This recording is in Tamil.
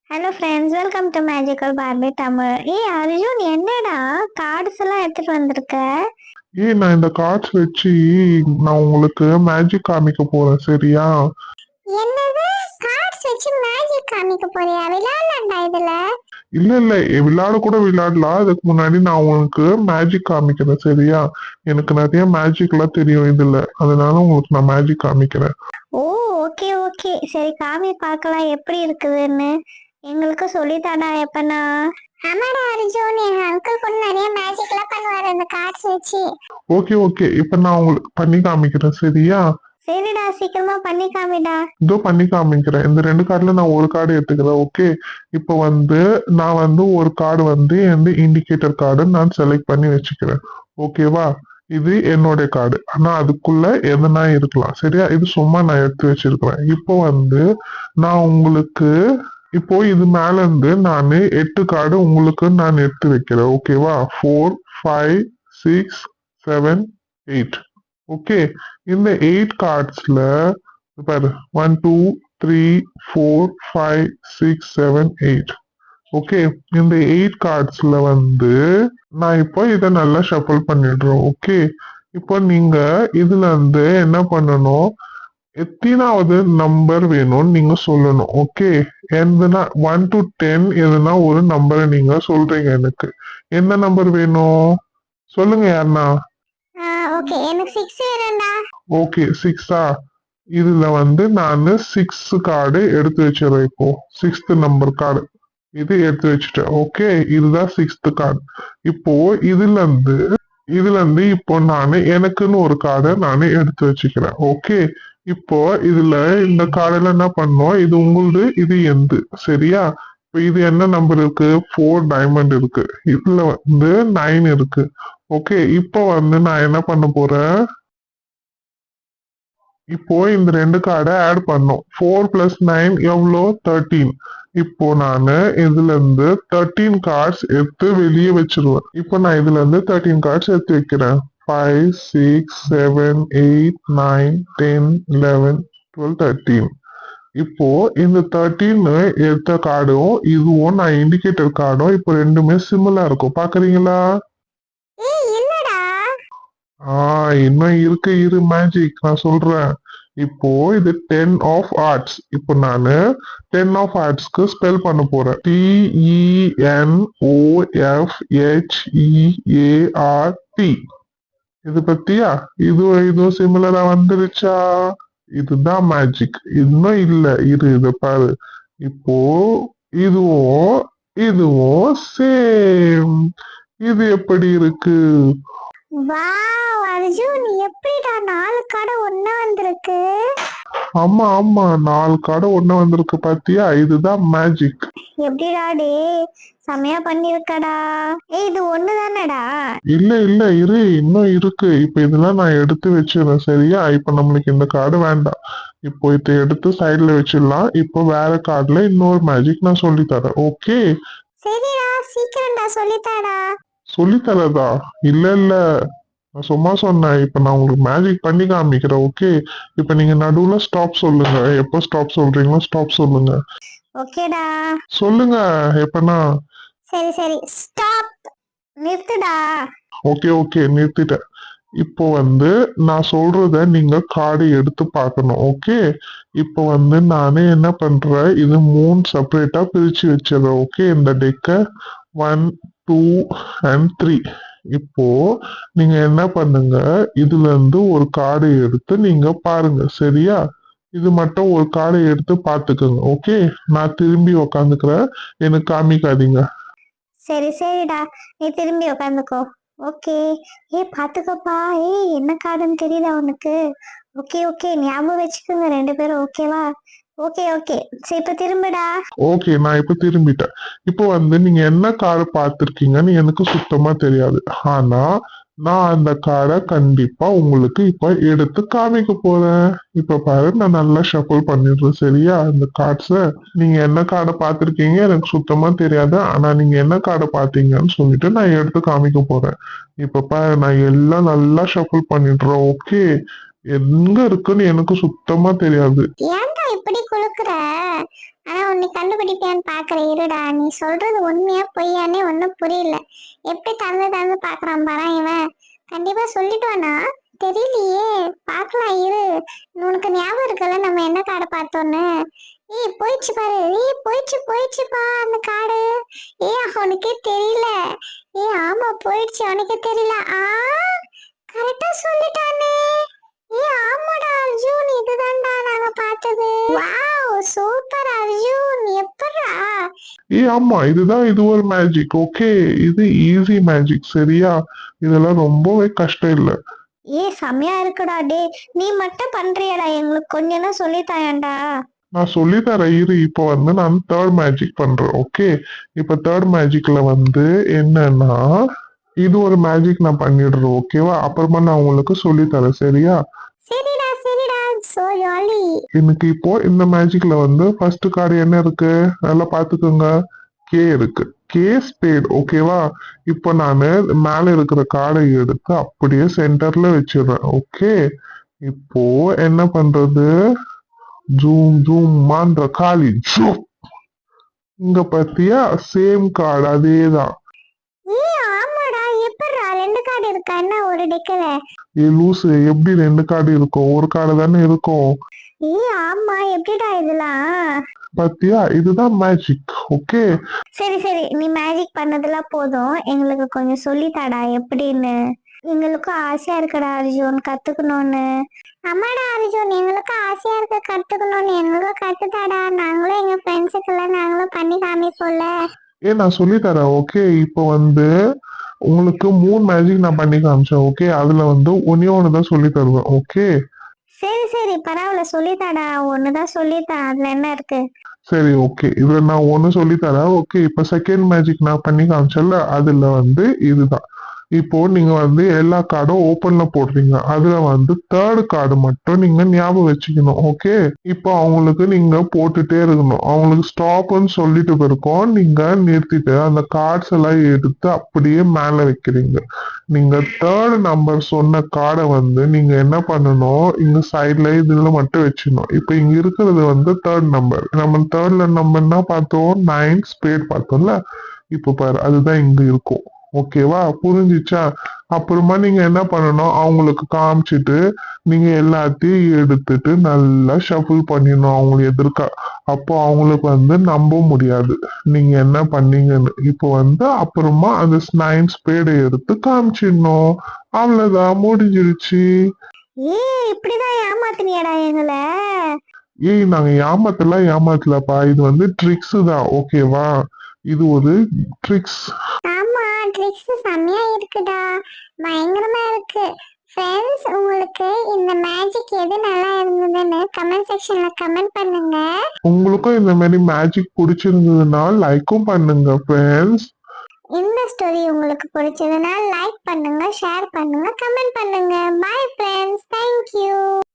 Hello friends, welcome to magical Barbie Tamil. Arjun, என்னடா கார்ட்ஸ் எல்லாம் எடுத்துட்டு வந்திருக்க? நான் இந்த கார்ட்ஸ் வச்சு நான் உங்களுக்கு மேஜிக் காமிக்க போறேன், சரியா? என்னது, கார்ட்ஸ் வச்சு மேஜிக் காமிக்க போறியா? விளையாடலாம்டா இதுல. இல்ல இல்ல, விளையாட கூட விளையாடலாம். அதுக்கு முன்னாடி நான் உங்களுக்கு மேஜிக் காமிக்கிறேன், சரியா? எனக்கு நிறைய மேஜிக் எல்லாம் தெரியும் இதுல, அதனால உங்களுக்கு நான் மேஜிக் காமிக்கிறேன். ஓ, ஓகே ஓகே, சரி காமி பார்க்கலாம் எப்படி இருக்குதுன்னு. எங்களுக்கு சொல்லித்தாடா எப்பனா. ஆமாடா அர்ஜுன், எங்க அங்கிள் கூட நிறைய மேஜிக் எல்லாம் பண்ணுவாரு இந்த கார்ட்ஸ் வச்சு. ஓகே ஓகே, இப்ப நான் உங்களுக்கு பண்ணி காமிக்கிறேன், சரியா? சரிடா, சீக்கிரமா பண்ணி காமிடா. இதோ பண்ணி காமிக்கிறேன். இந்த 2 கார்டுல நான் ஒரு கார்டு எடுத்துக்கிறேன், ஓகே? இப்போ நான் ஒரு கார்டு எந்த இண்டிகேட்டர் கார்டு நான் செலக்ட் பண்ணி வச்சுக்கிறேன், ஓகேவா? இது என்னோட கார்டு, ஆனா அதுக்குள்ள எதனா இருக்கலாம், சரியா? இது சும்மா நான் எடுத்து வச்சிருக்கிறேன். நான் உங்களுக்கு இது மேல இருந்து நான் 8 கார்டு உங்களுக்கு நான் எடுத்து வைக்கிறேன், ஓகேவா? 4, 5, 6, 7, 8. ஓகே, இந்த 8 கார்ட்ஸ்ல பாரு, 1, 2, 3, 4, 5, 6, 7, 8. ஓகே, இந்த 8 கார்ட்ஸ்ல நான் இப்போ இதை நல்லா ஷஃபிள் பண்ணிடுறோம், ஓகே? இப்போ நீங்க இதுல என்ன பண்ணணும், எத்தனாவது நம்பர் வேணும்னு நீங்க சொல்லணும், ஓகே? எந்தனா 1 to 10 எதுனா ஒரு நம்பரை நீங்க சொல்றீங்க. எனக்கு எந்த நம்பர் வேணும் சொல்லுங்க யாருன்னா. ஓகே, எனக்கு 6 வேணும்டா. ஓகே, 6ஆ? இதுல நான் 6 கார்டு எடுத்து வச்சிடறேன். இப்போ 6th நம்பர் கார்டு இது எடுத்து வச்சுட்டேன், ஓகே? இதுதான் 6th கார்டு. இப்போ இதுல இருந்து இப்போ எனக்குன்னு ஒரு கார்டை எடுத்து வச்சுக்கிறேன், ஓகே? இப்போ இந்த கார்டுல என்ன பண்ணோம், இது உங்களுது, இது எந்து, சரியா? இப்போ இது என்ன நம்பர் இருக்கு? 4 டைமண்ட் இருக்கு. இதுல 9 இருக்கு, ஓகே? இப்போ நான் என்ன பண்ண போறேன், இப்போ இந்த 2 கார்டை ஆட் பண்ணோம். 4 + 9 எவ்வளோ? 13. இப்போ இதுல இருந்து 13 கார்ட்ஸ் எடுத்து வெளியே வச்சிருவேன். இப்போ நான் இதுல இருந்து 13 கார்ட்ஸ் எடுத்து வைக்கிறேன். 5, 6, 7, 8, 9, 10, 11, 12, 13. இப்போ இந்த 13 எடுத்த கார்டும் இதுவும் நான் இண்டிகேட்டர் கார்டும் இப்போ ரெண்டுமே சிமிலா இருக்கும், பாக்குறீங்களா? இன்னும் இரு மேஜிக் நான் சொல்றேன். இப்போ இது 10 ஆஃப் ஆர்ட்ஸ். இப்போ 10 ஆஃப் ஆர்ட்ஸ்க்கு ஸ்பெல் பண்ண போறேன். TENOFHEART. இது பத்தியா? இதுவும் சிமிலரா வந்துருச்சா? இதுதான் மேஜிக். இன்னும் இல்ல, இதை பாரு. இப்போ இதுவும் இதுவும் சேம். இது எப்படி இருக்கு? வாவ் அர்ஜுன், எப்படிடா 4 கடை ஒண்ணா வந்திருக்கு? ஆமா ஆமா, 4 கடை ஒண்ணா வந்திருக்கு, பாத்தியா? இதுதான் மேஜிக். எப்படிடா டே, செமையா பண்ணிருக்கடா. இது ஒண்ணுதானடா? இல்ல இல்ல, இன்னும் இருக்கு. இப்ப இதெல்லாம் நான் எடுத்து வச்சிடறேன், சரியா? இப்ப நம்மளுக்கு இந்த கார்டு வேண்டாம். இப்போ இதை எடுத்து சைட்ல வச்சிடலாம். இப்போ வேற கார்டுல இன்னொரு மேஜிக் நான் சொல்லி தரேன், ஓகே? சரிடா, சீக்கிரம்டா சொல்லித்தாடா. சொல்லித்தரதா? இல்ல இல்ல, நான் சும்மா சொன்னேன். இப்ப நான் உங்களுக்கு மேஜிக் பண்ணி காமிக்கிறேன், ஓகே? இப்ப நீங்க நடுவுல ஸ்டாப் சொல்லுங்க. எப்ப ஸ்டாப் சொல்றீங்களோ ஸ்டாப் சொல்லுங்க. ஓகேடா, சொல்லுங்க எப்பனா. சரி சரி, ஸ்டாப். நிறுத்துடா. ஓகே ஓகே, நிறுத்திட்டேன். இப்போ நான் சொல்றத நீங்க கார்டு எடுத்து பார்க்கணும், ஓகே? இப்போ நானே என்ன பண்றேன், இது 3 செப்பரேட்டா பிரிச்சு வச்சிடறேன், ஓகே? இந்த டெக்க 1, 2 and 3. இப்போ நீங்க என்ன பண்ணுங்க, இதுல இருந்து ஒரு கார்டு எடுத்து நீங்க பாருங்க, சரியா? இது மட்டும் ஒரு கார்டை எடுத்து பார்த்துக்கோங்க, ஓகே? நான் திரும்பி உக்காந்துக்கிறேன், எனக்கு காமிக்காதீங்க. சரி சரிடா, நீ திரும்பி உட்காந்துக்கோ, ஓகே? பாத்துக்கப்பா. என்ன கார்டுன்னு தெரியுதா உனக்கு? ஓகே ஓகே, ஞாபகம் வச்சுக்கோங்க 2 பேரும், ஓகேவா? ஓகே ஓகே, சரி இப்ப திரும்புடா. ஓகே, நான் இப்ப திரும்பிட்டேன். இப்போ நீங்க என்ன கார்டு பார்த்திருக்கீங்கன்னு எனக்கு சுத்தமா தெரியாது. ஆனா நான் அந்த கார்டை கண்டிப்பா உங்களுக்கு இப்ப எடுத்து காமிக்க போறேன். இப்ப பாரு, நான் நல்லா ஷஃபிள் பண்ணிடுறேன், சரியா? இந்த கார்ட்ஸ நீங்க என்ன கார்டை பார்த்திருக்கீங்க எனக்கு சுத்தமா தெரியாது. ஆனா நீங்க என்ன கார்டை பார்த்தீங்கன்னு சொல்லிட்டு நான் எடுத்து காமிக்க போறேன். இப்ப பாரு, நான் எல்லாம் நல்லா ஷஃபிள் பண்ணிடுறேன், ஓகே? எங்க இருக்குன்னு எனக்கு சுத்தமா தெரியாது. ஏன்டா இப்படி குலுக்குற? ஆனா உன்னை கண்டுபிடிப்பியான்னு பாக்குற இருடா. நீ சொல்றது உண்மையா பொய்யானே ஒன்னும் புரியல. எப்படி திறந்து பாக்குறான் பாரா இவன். கண்டிப்பா சொல்லிட்டுவானா தெரியலையே. பாக்கலாம் இரு. உனக்கு ஞாபகம் இருக்குல்ல நம்ம என்ன காடை பார்த்தோன்னு? ஏய் போயிடுச்சு பாரு. ஏய் போயிடுச்சுப்பா அந்த காடு. அவனுக்கே தெரியல. ஆமா போயிடுச்சு அவனுக்கே தெரியல. கரெக்டா சொல்லிட்டானே. ஆமாடா அர்ஜுன், இதுதான்டா நாங்க பார்த்தது. வாவ் சூப்பர் அர்ஜுன், எப்படா? ஆமா, இது ஒரு மேஜிக். ஓகே, இது ஈஸி மேஜிக். சரியா? இதெல்லாம் ரொம்பவே கஷ்டம் இல்ல. செம்மையா இருக்குடா. டே நீ மட்டும் பண்றியடா, எங்களுக்கு கொஞ்சம் சொல்லித்தாயண்டா. நான் சொல்லித்தரேன் இரு. இப்போ நான் தேர்ட் மேஜிக் பண்றேன். ஓகே, இப்போ தேர்ட் மேஜிக்ல என்னன்னா, இது ஒரு மேஜிக் நான் பண்ணிடுறேன். ஓகேவா? அப்புறமா நான் உங்களுக்கு சொல்லித்தரேன். சரியா? சரிடா சோ ஜாலி. எனக்கு இப்போ இந்த மேஜிக்ல ஃபர்ஸ்ட் கார்டு என்ன இருக்கு? நல்லா பாத்துக்கோங்க. கே இருக்கு. K spade. ஓகேவா? இப்போ நானு மேல இருக்கிற கார்டை எடுத்து அப்படியே சென்டர்ல வச்சிடுறேன். ஓகே, இப்போ என்ன பண்றது? ஜூம் மான்ற காலி ஜூம். இங்க பாத்தியா? சேம் கார்டு அதேதான். ஆமாடா, எப்படா ரெண்டு கார்டு இருக்கா என்ன ஒரு டெக்கல? லூசு, எப்படி ரெண்டு கார்டு இருக்கும்? ஒரு கார்டு தானே இருக்கும். ஆமா, எப்படிடா இதெல்லாம்? பாத்தியா? இதுதான் மேஜிக். ஓகே, சரி நீ மேஜிக் பண்ணதெல்லாம் போதும். எங்களுக்கு கொஞ்சம் சொல்லித்தாடா எப்படின்னு. எங்களுக்கும் ஆசையா இருக்குடா அர்ஜுன் கத்துக்கணும்னு. ஆமாடா அர்ஜுன், எங்களுக்கும் ஆசையா இருக்கு கத்துக்கணும்னு. எங்களுக்கும் கத்துத்தாடா. நாங்களும் எங்க ஃப்ரெண்ட்ஸுக்கெல்லாம் நாங்களும் பண்ணி காமிப்போம்ல. நான் சொல்லித்தரேன். ஓகே, இப்போ உங்களுக்கு 3 மேஜிக் நான் பண்ணி காமிச்சேன். ஓகே, அதுல ஒன்னே ஒண்ணுதான் சொல்லி தருவேன். ஓகே, சரி பரவாயில்ல சொல்லித்தாடா. ஒண்ணுதான் சொல்லித்தான், அதுல என்ன இருக்கு? சரி. ஓகே, இதுல நான் ஒண்ணு சொல்லித்தரேன். ஓகே, இப்போ செகண்ட் மேஜிக் நான் பண்ணி காமிச்சேன்ல, அதுல இதுதான். இப்போ நீங்க எல்லா கார்டும் ஓப்பன்ல போடுறீங்க. அதுல தேர்ட் கார்டு மட்டும் நீங்க ஞாபகம் வச்சுக்கணும். ஓகே, இப்போ அவங்களுக்கு நீங்க போட்டுட்டே இருக்கணும். அவங்களுக்கு ஸ்டாப்னு சொல்லிட்டு இருக்கும். நீங்க நிறுத்திட்டு அந்த கார்ட்ஸ் எல்லாம் எடுத்து அப்படியே மேல வைக்கிறீங்க. நீங்க தேர்ட் நம்பர் சொன்ன கார்டை நீங்க என்ன பண்ணணும்? இங்க சைட்ல இதுல மட்டும் வச்சிடணும். இப்போ இங்க இருக்கிறது தேர்ட் நம்பர். நம்ம தேர்ட்ல நம்பர் என்ன பார்த்தோம்? 9 ஸ்பேட் பார்த்தோம்ல. இப்போ பாரு, அதுதான் இங்க இருக்கும். ஓகேவா? புரிஞ்சிச்சா? அப்புறமா நீங்க என்ன பண்ணணும்? அவங்களுக்கு காமிச்சிட்டு நீங்க எல்லாத்தையும் எடுத்துட்டு நல்லா ஷஃபிள் பண்ணிடணும் அவங்களுக்கு எதிர்க்க. அப்போ அவங்களுக்கு நம்ப முடியாது நீங்க என்ன பண்ணீங்கன்னு. இப்போ அப்புறமா அந்த 9 ஸ்பேடை எடுத்து காமிச்சிடணும். அவ்வளவுதான், முடிஞ்சிருச்சு. இப்படிதான் ஏமாத்தினியடா எங்களை? நாங்க ஏமாத்தலப்பா. இது ட்ரிக்ஸ் தான். ஓகேவா? இது ஒரு ட்ரிக்ஸ். ஆமா, ட்ரிக்ஸ் செம்மையா இருக்குடா. பயங்கரமா இருக்கு. ஃப்ரெண்ட்ஸ், உங்களுக்கு இந்த மேஜிக் எது நல்லா இருந்ததுன்னு கமெண்ட் செக்ஷன்ல கமெண்ட் பண்ணுங்க. உங்களுக்கும் இந்த மாதிரி மேஜிக் பிடிச்சிருந்ததுன்னா லைக்கும் பண்ணுங்க ஃப்ரெண்ட்ஸ். இந்த ஸ்டோரி உங்களுக்கு பிடிச்சதுன்னா லைக் பண்ணுங்க, ஷேர் பண்ணுங்க, கமெண்ட் பண்ணுங்க. Bye friends, thank you.